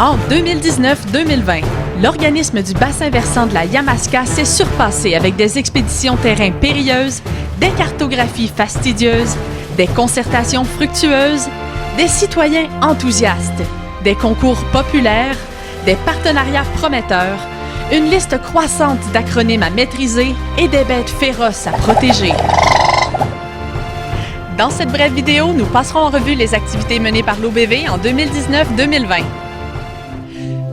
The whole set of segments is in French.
En 2019-2020, l'organisme du bassin versant de la Yamaska s'est surpassé avec des expéditions terrain périlleuses, des cartographies fastidieuses, des concertations fructueuses, des citoyens enthousiastes, des concours populaires, des partenariats prometteurs, une liste croissante d'acronymes à maîtriser et des bêtes féroces à protéger. Dans cette brève vidéo, nous passerons en revue les activités menées par l'OBV en 2019-2020.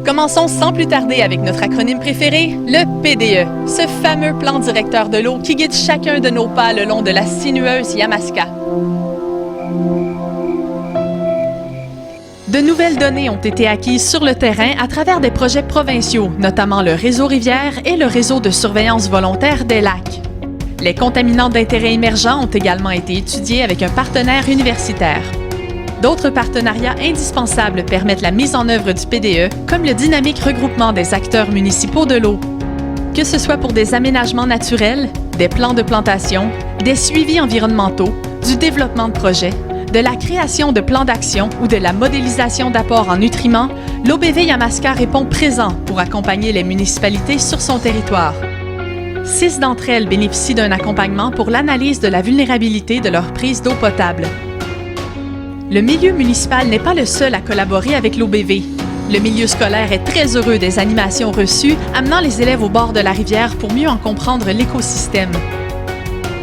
Commençons sans plus tarder avec notre acronyme préféré, le PDE, ce fameux plan directeur de l'eau qui guide chacun de nos pas le long de la sinueuse Yamaska. De nouvelles données ont été acquises sur le terrain à travers des projets provinciaux, notamment le réseau rivière et le réseau de surveillance volontaire des lacs. Les contaminants d'intérêt émergents ont également été étudiés avec un partenaire universitaire. D'autres partenariats indispensables permettent la mise en œuvre du PDE, comme le dynamique regroupement des acteurs municipaux de l'eau. Que ce soit pour des aménagements naturels, des plans de plantation, des suivis environnementaux, du développement de projets, de la création de plans d'action ou de la modélisation d'apports en nutriments, l'OBV Yamaska répond présent pour accompagner les municipalités sur son territoire. 6 d'entre elles bénéficient d'un accompagnement pour l'analyse de la vulnérabilité de leur prise d'eau potable. Le milieu municipal n'est pas le seul à collaborer avec l'OBV. Le milieu scolaire est très heureux des animations reçues, amenant les élèves au bord de la rivière pour mieux en comprendre l'écosystème.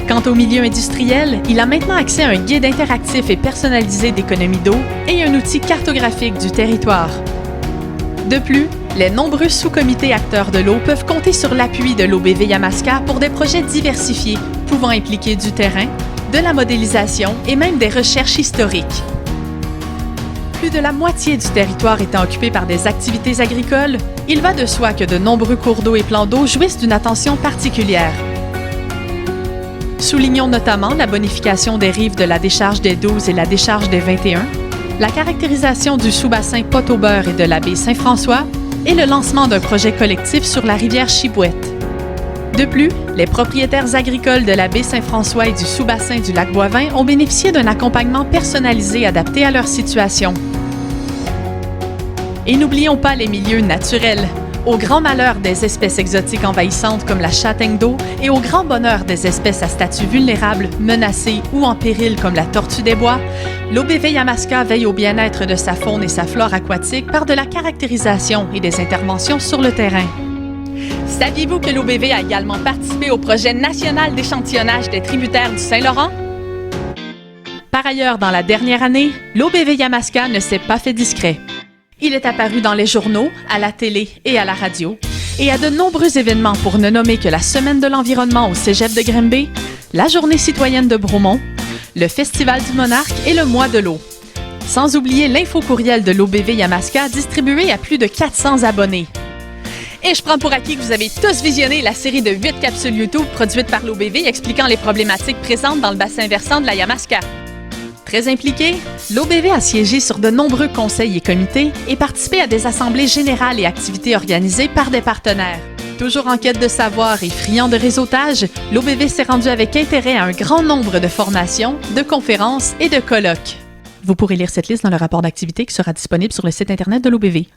Quant au milieu industriel, il a maintenant accès à un guide interactif et personnalisé d'économie d'eau et un outil cartographique du territoire. De plus, les nombreux sous-comités acteurs de l'eau peuvent compter sur l'appui de l'OBV Yamaska pour des projets diversifiés, pouvant impliquer du terrain, de la modélisation et même des recherches historiques. Plus de la moitié du territoire étant occupé par des activités agricoles, il va de soi que de nombreux cours d'eau et plans d'eau jouissent d'une attention particulière. Soulignons notamment la bonification des rives de la décharge des 12 et la décharge des 21, la caractérisation du sous-bassin Pot-au-Beurre et de la baie Saint-François et le lancement d'un projet collectif sur la rivière Chibouette. De plus, les propriétaires agricoles de la baie Saint-François et du sous-bassin du lac Boivin ont bénéficié d'un accompagnement personnalisé adapté à leur situation. Et n'oublions pas les milieux naturels. Au grand malheur des espèces exotiques envahissantes comme la châtaigne d'eau et au grand bonheur des espèces à statut vulnérable, menacées ou en péril comme la tortue des bois, l'OBV Yamaska veille au bien-être de sa faune et sa flore aquatique par de la caractérisation et des interventions sur le terrain. Saviez-vous que l'OBV a également participé au projet national d'échantillonnage des tributaires du Saint-Laurent? Par ailleurs, dans la dernière année, l'OBV Yamaska ne s'est pas fait discret. Il est apparu dans les journaux, à la télé et à la radio, et à de nombreux événements pour ne nommer que la Semaine de l'environnement au Cégep de Grimby, la Journée citoyenne de Bromont, le Festival du Monarque et le Mois de l'eau. Sans oublier l'info-courriel de l'OBV Yamaska distribué à plus de 400 abonnés. Et je prends pour acquis que vous avez tous visionné la série de 8 capsules YouTube produites par l'OBV expliquant les problématiques présentes dans le bassin versant de la Yamaska. Très impliqué, l'OBV a siégé sur de nombreux conseils et comités et participé à des assemblées générales et activités organisées par des partenaires. Toujours en quête de savoir et friand de réseautage, l'OBV s'est rendu avec intérêt à un grand nombre de formations, de conférences et de colloques. Vous pourrez lire cette liste dans le rapport d'activité qui sera disponible sur le site Internet de l'OBV.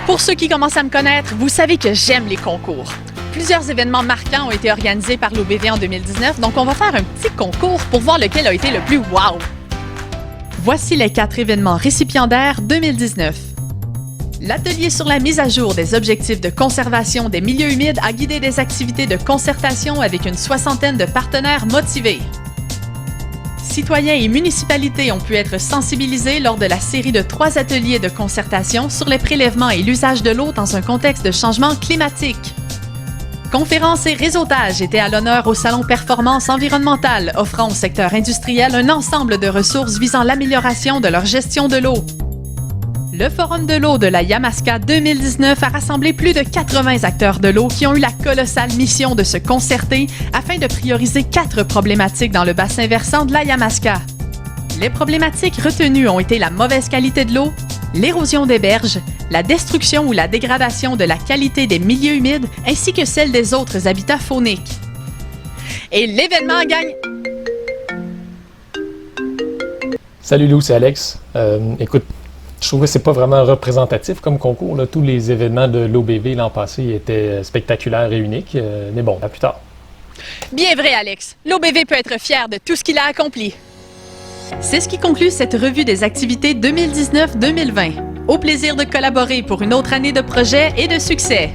Pour ceux qui commencent à me connaître, vous savez que j'aime les concours. Plusieurs événements marquants ont été organisés par l'OBV en 2019, donc on va faire un petit concours pour voir lequel a été le plus wow! Voici les 4 événements récipiendaires 2019. L'atelier sur la mise à jour des objectifs de conservation des milieux humides a guidé des activités de concertation avec une 60aine de partenaires motivés. Citoyens et municipalités ont pu être sensibilisés lors de la série de 3 ateliers de concertation sur les prélèvements et l'usage de l'eau dans un contexte de changement climatique. Conférences et réseautage étaient à l'honneur au Salon Performance environnementale, offrant au secteur industriel un ensemble de ressources visant l'amélioration de leur gestion de l'eau. Le Forum de l'eau de la Yamaska 2019 a rassemblé plus de 80 acteurs de l'eau qui ont eu la colossale mission de se concerter afin de prioriser 4 problématiques dans le bassin versant de la Yamaska. Les problématiques retenues ont été la mauvaise qualité de l'eau, l'érosion des berges, la destruction ou la dégradation de la qualité des milieux humides ainsi que celle des autres habitats fauniques. Et l'événement gagne... Salut Lou, c'est Alex. Écoute, Je trouve que c'est pas vraiment représentatif comme concours, là. Tous les événements de l'OBV l'an passé étaient spectaculaires et uniques. Mais bon, à plus tard. Bien vrai, Alex. L'OBV peut être fier de tout ce qu'il a accompli. C'est ce qui conclut cette revue des activités 2019-2020. Au plaisir de collaborer pour une autre année de projets et de succès.